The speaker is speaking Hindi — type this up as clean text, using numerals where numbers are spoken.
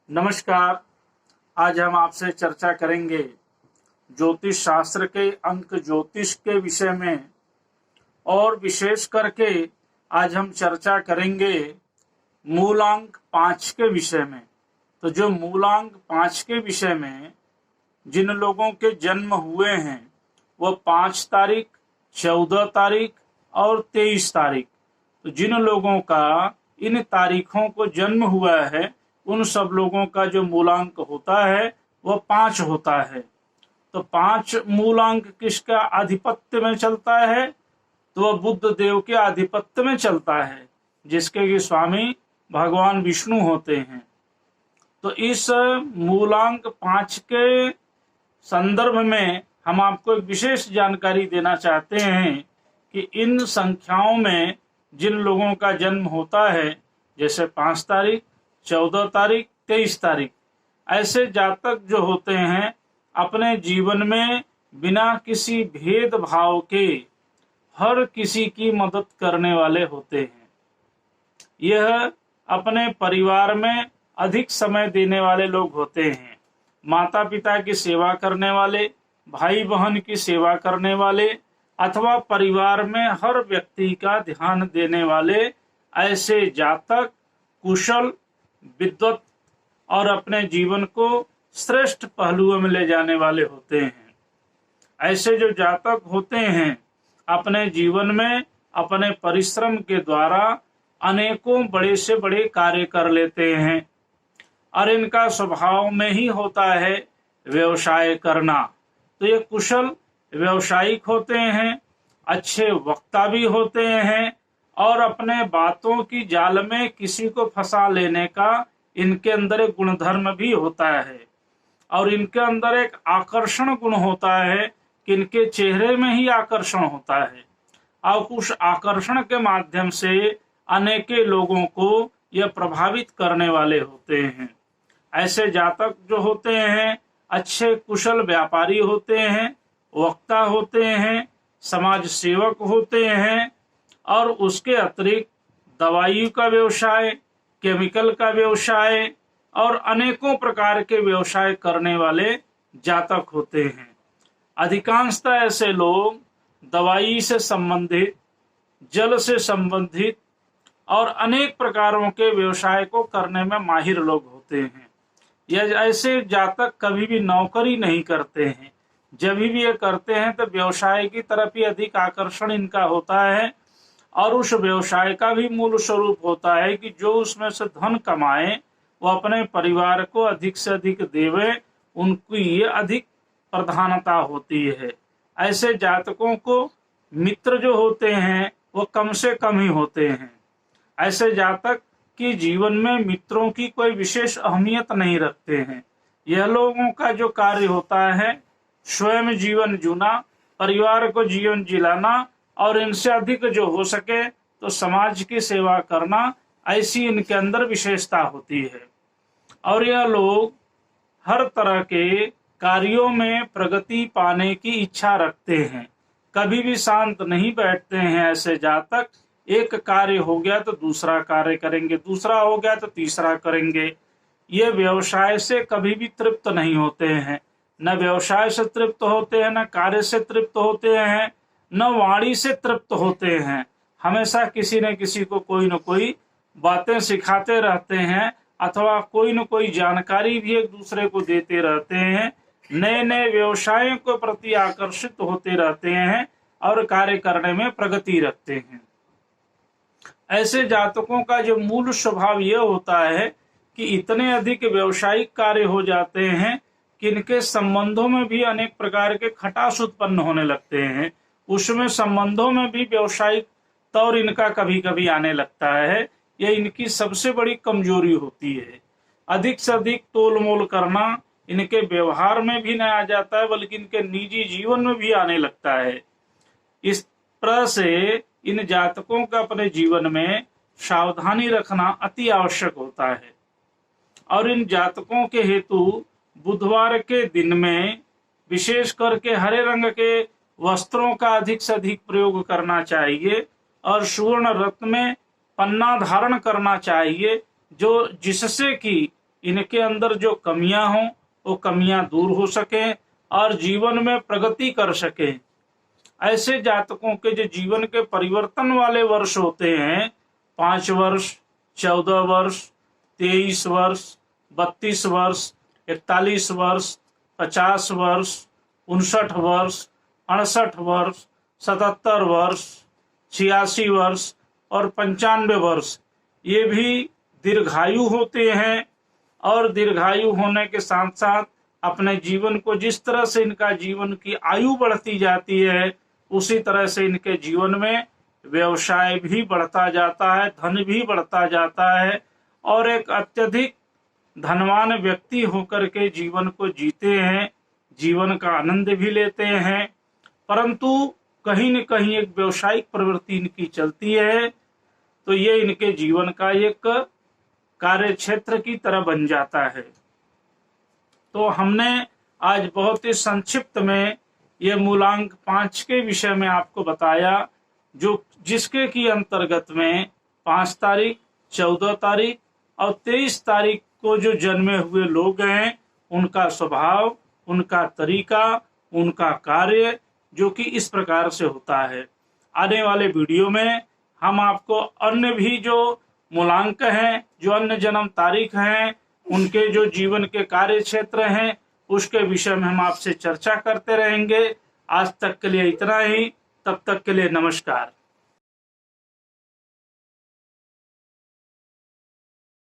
नमस्कार। आज हम आपसे चर्चा करेंगे ज्योतिष शास्त्र के अंक ज्योतिष के विषय में, और विशेष करके आज हम चर्चा करेंगे मूलांक 5 के विषय में। तो जो मूलांक 5 के विषय में जिन लोगों के जन्म हुए हैं वह 5 तारीख, 14 तारीख और 23 तारीख। तो जिन लोगों का इन तारीखों को जन्म हुआ है उन सब लोगों का जो मूलांक होता है वह 5 होता है। तो 5 मूलांक किसका आधिपत्य में चलता है? तो वह बुद्ध देव के आधिपत्य में चलता है, जिसके कि स्वामी भगवान विष्णु होते हैं। तो इस मूलांक 5 के संदर्भ में हम आपको एक विशेष जानकारी देना चाहते हैं कि इन संख्याओं में जिन लोगों का जन्म होता है, जैसे 5 तारीख, 14 तारीख, 23 तारीख, ऐसे जातक जो होते हैं अपने जीवन में बिना किसी भेदभाव के हर किसी की मदद करने वाले होते हैं। यह अपने परिवार में अधिक समय देने वाले लोग होते हैं। माता पिता की सेवा करने वाले, भाई बहन की सेवा करने वाले अथवा परिवार में हर व्यक्ति का ध्यान देने वाले ऐसे जातक कुशल, विद्वत और अपने जीवन को श्रेष्ठ पहलुओं में ले जाने वाले होते हैं। ऐसे जो जातक होते हैं अपने जीवन में अपने परिश्रम के द्वारा अनेकों बड़े से बड़े कार्य कर लेते हैं, और इनका स्वभाव में ही होता है व्यवसाय करना। तो ये कुशल व्यवसायिक होते हैं, अच्छे वक्ता भी होते हैं, और अपने बातों की जाल में किसी को फंसा लेने का इनके अंदर एक गुणधर्म भी होता है। और इनके अंदर एक आकर्षण गुण होता है कि इनके चेहरे में ही आकर्षण होता है, और उस आकर्षण के माध्यम से अनेके लोगों को यह प्रभावित करने वाले होते हैं। ऐसे जातक जो होते हैं अच्छे कुशल व्यापारी होते हैं, वक्ता होते हैं, समाज सेवक होते हैं, और उसके अतिरिक्त दवाई का व्यवसाय, केमिकल का व्यवसाय और अनेकों प्रकार के व्यवसाय करने वाले जातक होते हैं। अधिकांशतः ऐसे लोग दवाई से संबंधित, जल से संबंधित और अनेक प्रकारों के व्यवसाय को करने में माहिर लोग होते हैं। यह ऐसे जातक कभी भी नौकरी नहीं करते हैं। जब भी ये करते हैं तो व्यवसाय की तरफ ही अधिक आकर्षण इनका होता है, और उस व्यवसाय का भी मूल स्वरूप होता है कि जो उसमें से धन कमाए वो अपने परिवार को अधिक से अधिक देवे, उनकी ये अधिक प्रधानता होती है। ऐसे जातकों को मित्र जो होते हैं वो कम से कम ही होते हैं। ऐसे जातक कि जीवन में मित्रों की कोई विशेष अहमियत नहीं रखते हैं। यह लोगों का जो कार्य होता है स्वयं जीवन जीना, परिवार को जीवन जिलाना, और इनसे अधिक जो हो सके तो समाज की सेवा करना, ऐसी इनके अंदर विशेषता होती है। और यह लोग हर तरह के कार्यों में प्रगति पाने की इच्छा रखते हैं, कभी भी शांत नहीं बैठते हैं। ऐसे जातक एक कार्य हो गया तो दूसरा कार्य करेंगे, दूसरा हो गया तो तीसरा करेंगे। ये व्यवसाय से कभी भी तृप्त नहीं होते हैं, न व्यवसाय से तृप्त होते हैं, न कार्य से तृप्त होते हैं, न वाणी से तृप्त होते हैं। हमेशा किसी न किसी को कोई न कोई बातें सिखाते रहते हैं, अथवा कोई न कोई जानकारी भी एक दूसरे को देते रहते हैं। नए नए व्यवसायों के प्रति आकर्षित होते रहते हैं और कार्य करने में प्रगति रखते हैं। ऐसे जातकों का जो मूल स्वभाव यह होता है कि इतने अधिक व्यवसायिक कार्य हो जाते हैं कि इनके संबंधों में भी अनेक प्रकार के खटास उत्पन्न होने लगते हैं। उसमें संबंधों में भी व्यवसायिक तौर इनका कभी कभी आने लगता है। यह इनकी सबसे बड़ी कमजोरी होती है। अधिक से अधिक तोल मोल करना इनके व्यवहार में भी न आ जाता है, बल्कि इनके निजी जीवन में भी आने लगता है। इस तरह से इन जातकों का अपने जीवन में सावधानी रखना अति आवश्यक होता है। और इन जातकों के हेतु बुधवार के दिन में विशेष करके हरे रंग के वस्त्रों का अधिक से अधिक प्रयोग करना चाहिए, और सुवर्ण रत्न में पन्ना धारण करना चाहिए, जो जिससे कि इनके अंदर जो कमियां हों वो कमियां दूर हो सके और जीवन में प्रगति कर सके। ऐसे जातकों के जो जीवन के परिवर्तन वाले वर्ष होते हैं, 5 वर्ष, 14 वर्ष, 23 वर्ष, 32 वर्ष, 41 वर्ष, 50 वर्ष, 59 वर्ष, 68 वर्ष, 77 वर्ष, 86 वर्ष और 95 वर्ष, ये भी दीर्घायु होते हैं। और दीर्घायु होने के साथ साथ अपने जीवन को जिस तरह से इनका जीवन की आयु बढ़ती जाती है, उसी तरह से इनके जीवन में व्यवसाय भी बढ़ता जाता है, धन भी बढ़ता जाता है और एक अत्यधिक धनवान व्यक्ति होकर के जीवन को जीते हैं, जीवन का आनंद भी लेते हैं। परंतु कहीं न कहीं एक व्यवसायिक प्रवृत्ति इनकी चलती है, तो ये इनके जीवन का एक कार्य क्षेत्र की तरह बन जाता है। तो हमने आज बहुत ही संक्षिप्त में ये मूलांक 5 के विषय में आपको बताया, जो जिसके की अंतर्गत में 5 तारीख, 14 तारीख और 23 तारीख को जो जन्मे हुए लोग हैं, उनका स्वभाव, उनका तरीका, उनका कार्य जो कि इस प्रकार से होता है। आने वाले वीडियो में हम आपको अन्य भी जो मूलांक हैं, जो अन्य जन्म तारीख हैं, उनके जो जीवन के कार्य क्षेत्र हैं, उसके विषय में हम आपसे चर्चा करते रहेंगे। आज तक के लिए इतना ही, तब तक के लिए नमस्कार।